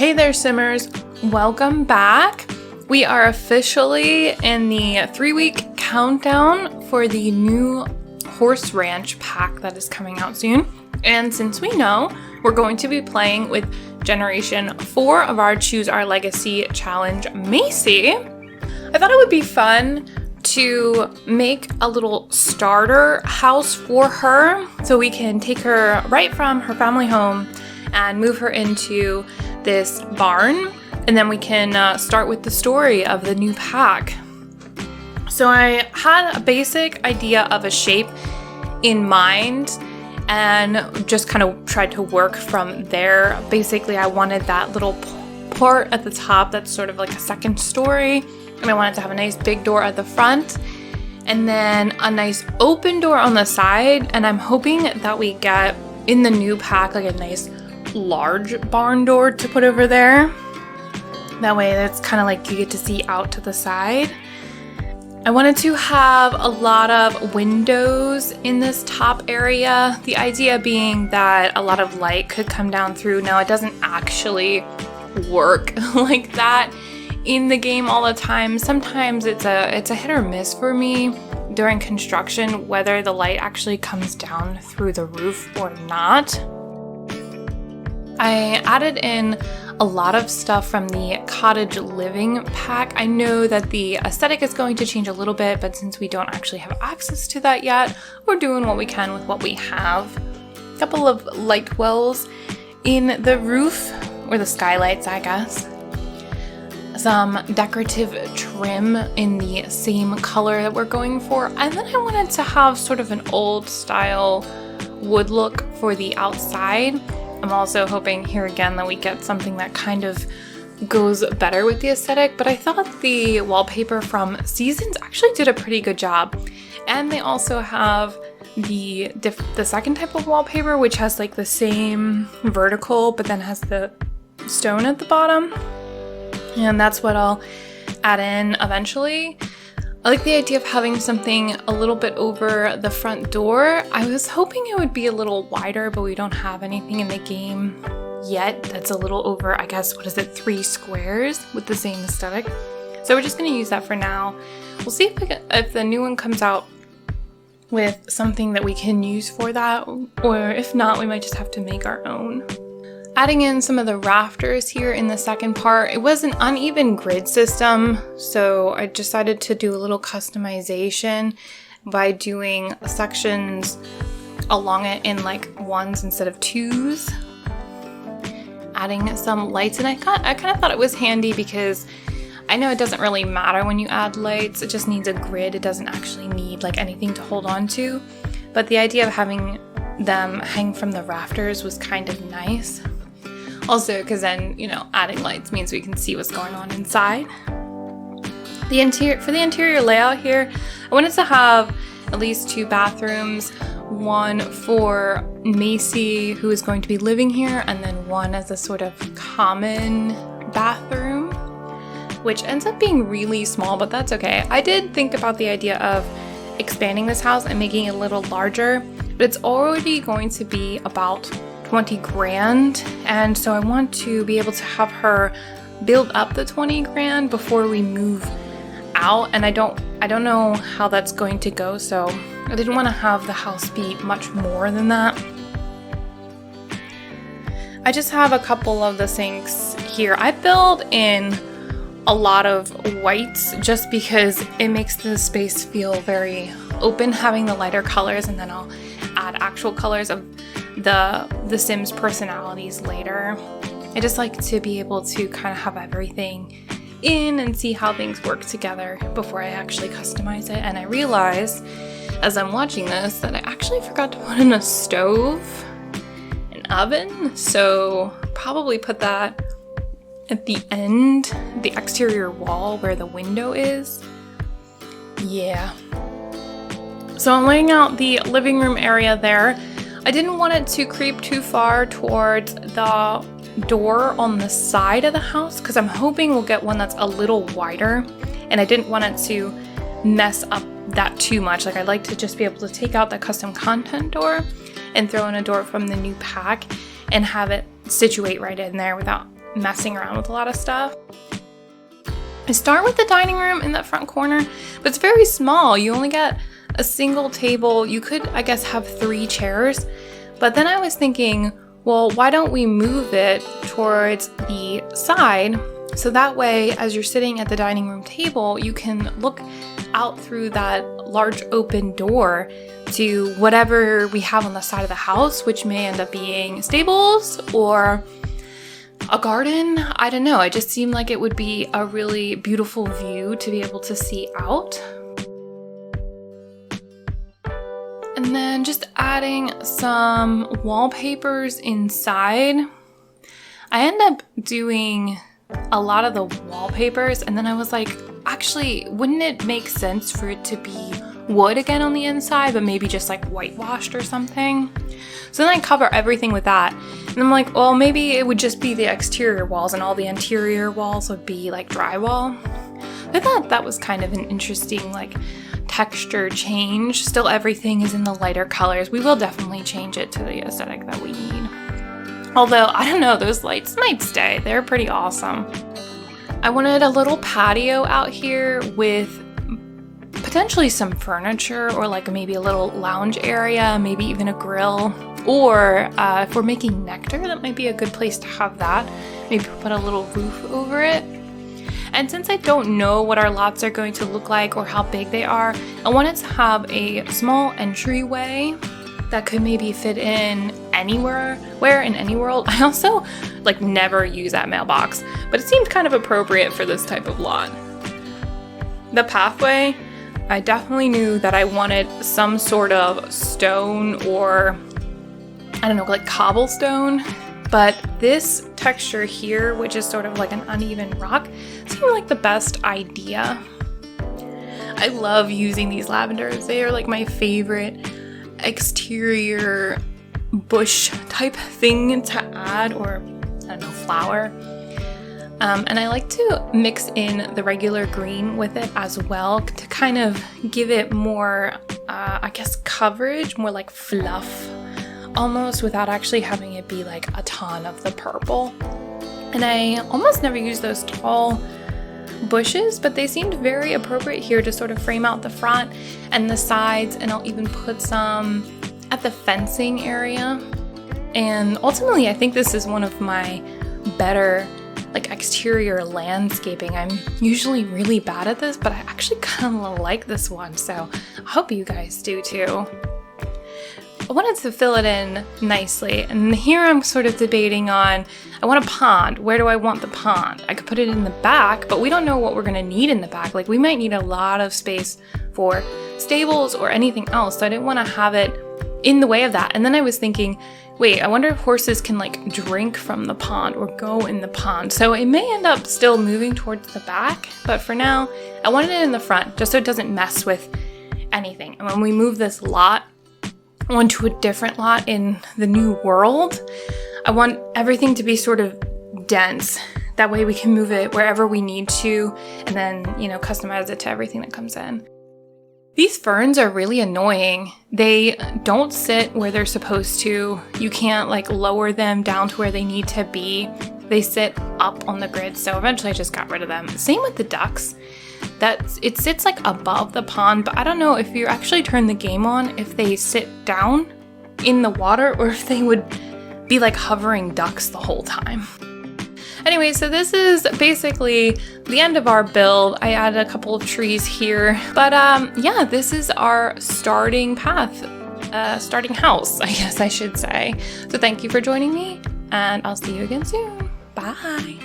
Hey there, Simmers. Welcome back. We are officially in the 3-week countdown for the new Horse Ranch pack that is coming out soon. And since we know we're going to be playing with Generation 4 of our Choose Our Legacy Challenge, Macy, I thought it would be fun to make a little starter house for her so we can take her right from her family home and move her into this barn, and then we can start with the story of the new pack. So I had a basic idea of a shape in mind and just kind of tried to work from there. Basically, I wanted that little part at the top that's sort of like a second story, and I wanted to have a nice big door at the front and then a nice open door on the side. And I'm hoping that we get in the new pack like a nice large barn door to put over there. That way it's kind of like you get to see out to the side. I wanted to have a lot of windows in this top area. The idea being that a lot of light could come down through. Now, it doesn't actually work like that in the game all the time. Sometimes it's a hit or miss for me during construction whether the light actually comes down through the roof or not. I added in a lot of stuff from the cottage living pack. I know that the aesthetic is going to change a little bit, but since we don't actually have access to that yet, we're doing what we can with what we have. A couple of light wells in the roof, or the skylights, I guess. Some decorative trim in the same color that we're going for. And then I wanted to have sort of an old style wood look for the outside. I'm also hoping here again that we get something that kind of goes better with the aesthetic, but I thought the wallpaper from Seasons actually did a pretty good job. And they also have the second type of wallpaper, which has like the same vertical, but then has the stone at the bottom. And that's what I'll add in eventually. I like the idea of having something a little bit over the front door. I was hoping it would be a little wider, but we don't have anything in the game yet that's a little over, I guess, 3 squares with the same aesthetic. So we're just going to use that for now. We'll see if the new one comes out with something that we can use for that, or if not, we might just have to make our own. Adding in some of the rafters here in the second part. It was an uneven grid system, so I decided to do a little customization by doing sections along it in like 1s instead of 2s. Adding some lights, and I kind of thought it was handy because I know it doesn't really matter when you add lights, it just needs a grid. It doesn't actually need like anything to hold on to, but the idea of having them hang from the rafters was kind of nice. Also, because then, adding lights means we can see what's going on inside. For the interior layout here, I wanted to have at least 2 bathrooms. One for Macy, who is going to be living here, and then one as a sort of common bathroom, which ends up being really small, but that's okay. I did think about the idea of expanding this house and making it a little larger, but it's already going to be about 20 grand, and so I want to be able to have her build up the 20 grand before we move out, and I don't know how that's going to go, so I didn't want to have the house be much more than that. I just have a couple of the sinks here. I build in a lot of whites just because it makes the space feel very open, having the lighter colors, and then I'll add actual colors of the Sims personalities later. I just like to be able to kind of have everything in and see how things work together before I actually customize it. And I realized as I'm watching this that I actually forgot to put in a stove, an oven, so probably put that at the end, the exterior wall where the window is. Yeah. So I'm laying out the living room area there. I didn't want it to creep too far towards the door on the side of the house because I'm hoping we'll get one that's a little wider, and I didn't want it to mess up that too much. Like, I'd like to just be able to take out the custom content door and throw in a door from the new pack and have it situate right in there without messing around with a lot of stuff. I start with the dining room in that front corner, but it's very small. You only get a single table. You could, I guess, have 3 chairs. But then I was thinking, well, why don't we move it towards the side? So that way, as you're sitting at the dining room table, you can look out through that large open door to whatever we have on the side of the house, which may end up being stables or a garden. I don't know. It just seemed like it would be a really beautiful view to be able to see out. And then just adding some wallpapers inside. I end up doing a lot of the wallpapers, and then I was like, actually, wouldn't it make sense for it to be wood again on the inside, but maybe just like whitewashed or something? So then I cover everything with that. And I'm like, well, maybe it would just be the exterior walls and all the interior walls would be like drywall. I thought that was kind of an interesting like texture change. Still everything is in the lighter colors. We will definitely change it to the aesthetic that we need. Although, I don't know, those lights might stay. They're pretty awesome. I wanted a little patio out here with potentially some furniture or like maybe a little lounge area, maybe even a grill. Or if we're making nectar, that might be a good place to have that. Maybe put a little roof over it. And since I don't know what our lots are going to look like or how big they are, I wanted to have a small entryway that could maybe fit in anywhere, in any world. I also like never use that mailbox, but it seemed kind of appropriate for this type of lot. The pathway, I definitely knew that I wanted some sort of stone or I don't know, like cobblestone, but this texture here, which is sort of like an uneven rock, seemed like the best idea. I love using these lavenders. They are like my favorite exterior bush type thing to add, or I don't know, flower. And I like to mix in the regular green with it as well to kind of give it more, I guess, coverage, more like fluff almost, without actually having it be like a ton of the purple. And I almost never use those tall bushes, but they seemed very appropriate here to sort of frame out the front and the sides, and I'll even put some at the fencing area. And ultimately, I think this is one of my better like exterior landscaping. I'm usually really bad at this, but I actually kind of like this one, so I hope you guys do too. I wanted to fill it in nicely, and here I'm sort of debating on, I want a pond. Where do I want the pond? I could put it in the back, but we don't know what we're gonna need in the back. Like we might need a lot of space for stables or anything else, so I didn't want to have it in the way of that. And then I was thinking, wait, I wonder if horses can like drink from the pond or go in the pond. So it may end up still moving towards the back, but for now, I wanted it in the front just so it doesn't mess with anything. And when we move this lot onto a different lot in the new world, I want everything to be sort of dense. That way we can move it wherever we need to and then, customize it to everything that comes in. These ferns are really annoying. They don't sit where they're supposed to. You can't like lower them down to where they need to be. They sit up on the grid, so eventually I just got rid of them. Same with the ducks. It sits like above the pond, but I don't know if you actually turn the game on if they sit down in the water or if they would be like hovering ducks the whole time. Anyway, so this is basically the end of our build. I added a couple of trees here, but yeah, this is our starting path, starting house, I guess I should say. So thank you for joining me, and I'll see you again soon. Bye.